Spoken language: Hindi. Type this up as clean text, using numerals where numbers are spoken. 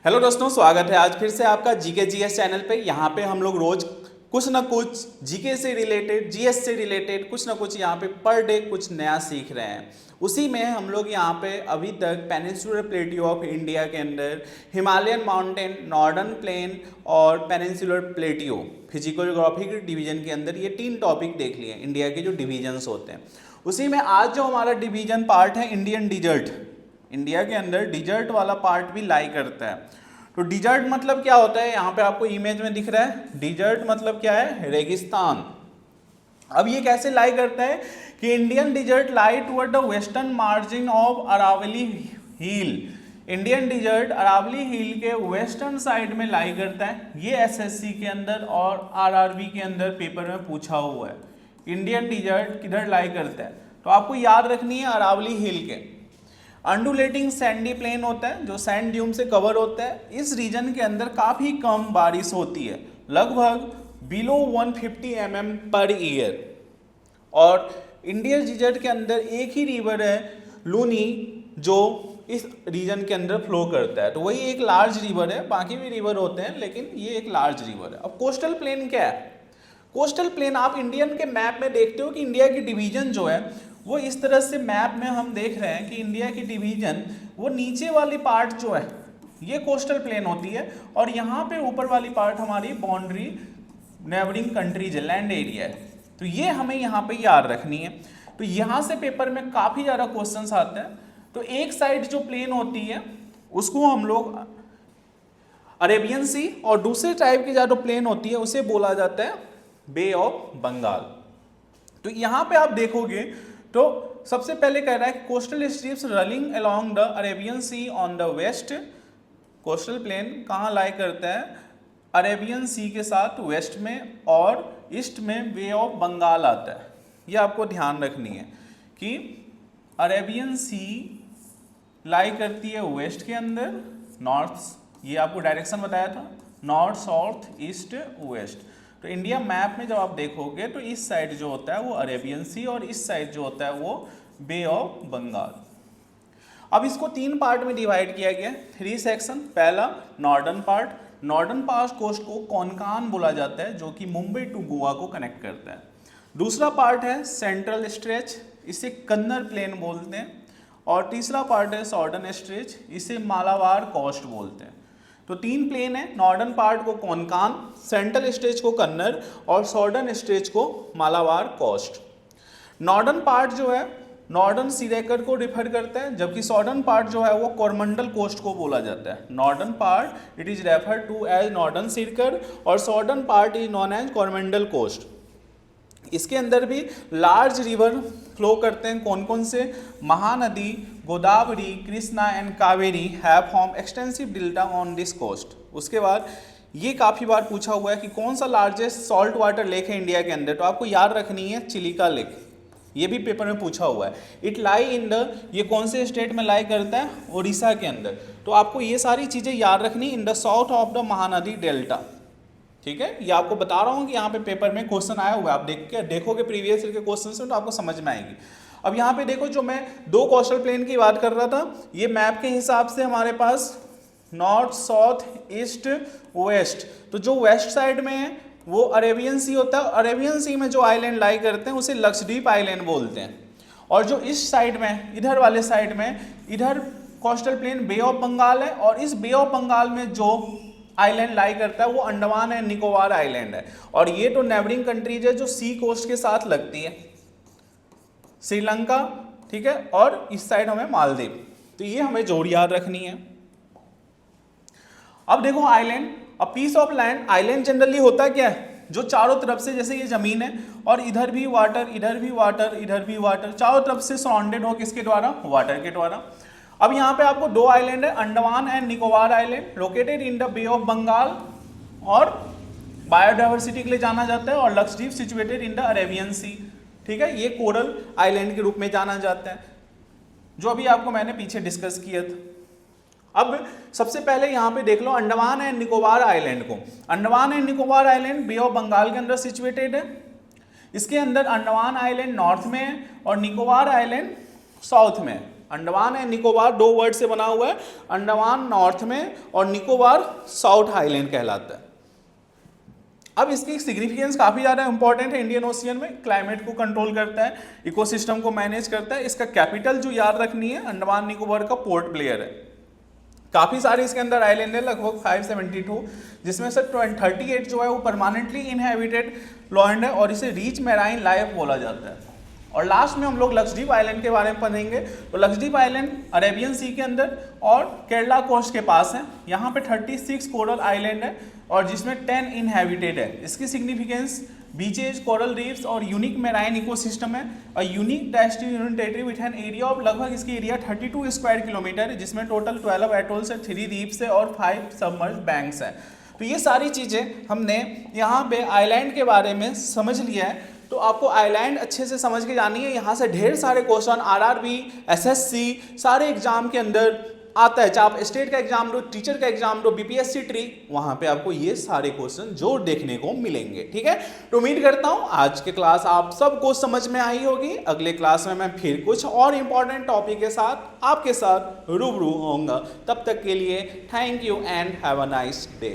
हेलो दोस्तों, स्वागत है आज फिर से आपका जीके जीएस चैनल पे। यहाँ पे हम लोग रोज कुछ ना कुछ जीके से रिलेटेड, जीएस से रिलेटेड कुछ ना कुछ यहाँ पे पर डे कुछ नया सीख रहे हैं। उसी में हम लोग यहाँ पे अभी तक पेनिनसुलर प्लेट्यू ऑफ इंडिया के अंदर हिमालयन माउंटेन, नॉर्दर्न प्लेन और पेनिनसुलर प्लेट्यू फिजिकल ज्योग्राफी के डिवीजन के अंदर ये 3 टॉपिक देख लिए इंडिया के जो डिवीजन्स होते हैं। उसी में आज जो हमारा डिवीजन पार्ट है इंडियन डिजर्ट, इंडिया के अंदर डिजर्ट वाला पार्ट भी लाई करता है। तो डिजर्ट मतलब क्या होता है, यहाँ पे आपको इमेज में दिख रहा है। डिजर्ट मतलब क्या है? रेगिस्तान। अब ये कैसे लाई करता है कि Indian desert lie toward the western margin of Aravalli hill. Indian desert Aravalli hill के वेस्टर्न साइड में लाई करता है। ये एसएससी के अंदर और आरआरबी के अंदर पेपर में पूछा हुआ है, इंडियन डिजर्ट किधर लाई करता है। तो आपको याद रखनी है अरावली हिल के अंडुलेटिंग सैंडी प्लेन होता है जो सैंड ड्यून से कवर होता है। इस रीजन के अंदर काफ़ी कम बारिश होती है, लगभग बिलो 150 mm पर ईयर। और इंडियन डिजर्ट के अंदर एक ही रिवर है लूनी जो इस रीजन के अंदर फ्लो करता है। तो वही एक लार्ज रिवर है, बाकी भी रिवर होते हैं लेकिन ये एक लार्ज रिवर है। अब कोस्टल प्लेन क्या है? कोस्टल प्लेन आप इंडियन के मैप में देखते हो कि इंडिया की डिवीजन जो है वो इस तरह से मैप में हम देख रहे हैं कि इंडिया की डिवीजन वो नीचे वाली पार्ट जो है ये कोस्टल प्लेन होती है और यहाँ पे ऊपर वाली पार्ट हमारी बाउंड्री नेबरिंग कंट्रीज है, लैंड एरिया है। तो ये हमें यहाँ पे याद रखनी है। तो यहाँ से पेपर में काफ़ी ज़्यादा क्वेश्चंस आते हैं। तो एक साइड जो प्लेन होती है उसको हम लोग अरेबियन सी और दूसरे टाइप की जो प्लेन होती है उसे बोला जाता है बे ऑफ बंगाल। तो यहाँ पे आप देखोगे तो सबसे पहले कह रहा है coastal strips running along the Arabian sea on the west. Coastal plain कहाँ लाई करता है? अरेबियन सी के साथ वेस्ट में, और ईस्ट में बे ऑफ बंगाल आता है। ये आपको ध्यान रखनी है कि अरेबियन सी लाई करती है वेस्ट के अंदर, नॉर्थ, ये आपको डायरेक्शन बताया था, नॉर्थ साउथ ईस्ट वेस्ट। तो इंडिया मैप में जब आप देखोगे तो इस साइड जो होता है वो अरेबियन सी और इस साइड जो होता है वो बे ऑफ बंगाल। अब इसको 3 पार्ट में डिवाइड किया गया, 3 सेक्शन। पहला northern part, northern part coast को कोंकण बोला जाता है जो कि मुंबई टू गोवा को कनेक्ट करता है। दूसरा पार्ट है सेंट्रल स्ट्रेच, इसे कन्नर प्लेन बोलते हैं। और तीसरा पार्ट है सॉर्डर्न स्ट्रेच, इसे मालाबार कोस्ट बोलते हैं। तो 3 प्लेन है, नॉर्दर्न पार्ट को कोंकण, सेंट्रल स्ट्रेच को कन्नर और सॉर्डर्न स्ट्रेच को मालाबार कोस्ट। नॉर्दर्न पार्ट जो है नॉर्दर्न सी रेकर को रिफर करता है, जबकि सॉर्डर्न पार्ट जो है वो कोरमंडल कोस्ट को बोला जाता है। Northern part it is refer to as northern Circars और southern part is known as Coromandel coast. इसके अंदर भी लार्ज रिवर फ्लो करते हैं। कौन कौन से? Mahanadi, Godavari, Krishna and Kaveri have form extensive delta on this coast. उसके बाद ये काफ़ी बार पूछा हुआ है कि कौन सा लार्जेस्ट सॉल्ट वाटर लेक है इंडिया के अंदर। तो आपको याद रखनी है चिलिका लेक, ये भी पेपर में पूछा हुआ है। इट लाई इन द, ये कौन से स्टेट में लाई करता है? उड़ीसा के अंदर। तो आपको ये सारी चीज़ें याद रखनी in the south of the Mahanadi delta. ठीक है, ये आपको बता रहा हूँ कि यहाँ पे पेपर में क्वेश्चन आया हुआ है, आप देखोगे प्रीवियस ईयर के क्वेश्चन से तो आपको समझ में आएगी। अब यहाँ पे देखो, जो मैं 2 कोस्टल प्लेन की बात कर रहा था, ये मैप के हिसाब से हमारे पास नॉर्थ साउथ ईस्ट वेस्ट। तो जो वेस्ट साइड में है वो अरेबियन सी होता है। अरेबियन सी में जो आइलैंड लाई करते हैं उसे लक्षद्वीप आइलैंड बोलते हैं। और जो इस साइड में, इधर वाले साइड में, इधर coastal plain bay of Bengal है और इस बे ऑफ बंगाल में जो आइलैंड लाई करता है वो अंडमान एंड निकोबार आइलैंड है। और ये तो नेबरिंग कंट्रीज है जो सी कोस्ट के साथ लगती है, श्रीलंका, ठीक है, और इस साइड हमें मालदीव। तो ये हमें जोड़ याद रखनी है। अब देखो island, a piece of land. Island generally होता क्या है? जो चारों तरफ से, जैसे ये जमीन है और इधर भी वाटर, इधर भी वाटर, इधर भी वाटर, चारों तरफ से सराउंडेड हो किसके द्वारा? वाटर के द्वारा। अब यहाँ पे आपको 2 आइलैंड है, Andaman and Nicobar island located in the bay of Bengal और बायोडाइवर्सिटी के लिए जाना जाता है, और Lakshadweep situated in the Arabian sea. ठीक है, ये कोरल आइलैंड के रूप में जाना जाता है, जो अभी आपको मैंने पीछे डिस्कस किया था। अब सबसे पहले यहाँ पे देख लो अंडमान एंड निकोबार आइलैंड को। Andaman and Nicobar island bay of Bengal के अंदर सिचुएटेड है। इसके अंदर अंडमान आइलैंड नॉर्थ में है और निकोबार आइलैंड साउथ में है। अंडमान एंड निकोबार 2 वर्ड से बना हुआ है, अंडमान नॉर्थ में और निकोबार साउथ आइलैंड कहलाता है। अब इसकी सिग्निफिकेंस काफ़ी ज़्यादा इंपॉर्टेंट है इंडियन ओशियन में, क्लाइमेट को कंट्रोल करता है, इकोसिस्टम को मैनेज करता है। इसका कैपिटल जो याद रखनी है, अंडमान निकोबार का पोर्ट ब्लेयर है। काफ़ी सारे इसके अंदर आइलैंड है, लगभग 572, जिसमें से 38 जो है वो परमानेंटली इनहेबिटेड लैंड है और इसे रिच मैराइन लाइफ बोला जाता है। और लास्ट में हम लोग लक्षद्वीप आइलैंड के बारे में पढ़ेंगे। तो लक्षद्वीप आइलैंड अरेबियन सी के अंदर और केरला कोस्ट के पास है। यहाँ पे 36 कोरल आइलैंड है और जिसमें 10 इनहेबिटेड है। इसकी सिग्निफिकेंस बीचेज, कोरल रीफ्स और यूनिक मैराइन इकोसिस्टम है और unique terrestrial union territory with an area of, लगभग इसकी एरिया 32 स्क्वायर किलोमीटर है, जिसमें टोटल 12 एटोल्स है, 3 द्वीप्स है और 5 सबमर्ज्ड बैंक्स है। तो ये सारी चीज़ें हमने यहाँ पे आइलैंड के बारे में समझ लिया है। तो आपको आइलैंड अच्छे से समझ के जानी है। यहाँ से ढेर सारे क्वेश्चन आरआरबी, एसएससी सारे एग्जाम के अंदर आता है, चाहे आप स्टेट का एग्जाम दो, टीचर का एग्जाम दो, बीपीएससी ट्री, वहाँ पे आपको ये सारे क्वेश्चन जो देखने को मिलेंगे। ठीक है, तो उम्मीद करता हूँ आज की क्लास आप सबको समझ में आई होगी। अगले क्लास में मैं फिर कुछ और इम्पोर्टेंट टॉपिक के साथ आपके साथ रूबरू होऊंगा। तब तक के लिए thank you and have a nice day.